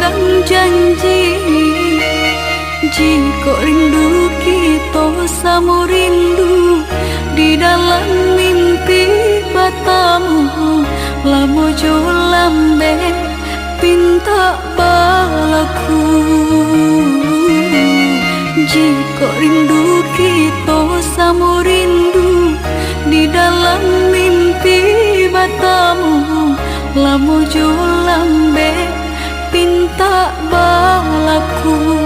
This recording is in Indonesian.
pegang janji. Jika rindu kita sama rindu di dalam mimpi batamu, lamo jo lambe pinta balaku. Jika rindu kita sama rindu di dalam mimpi batamu, lamo jo lambe pinta balaku.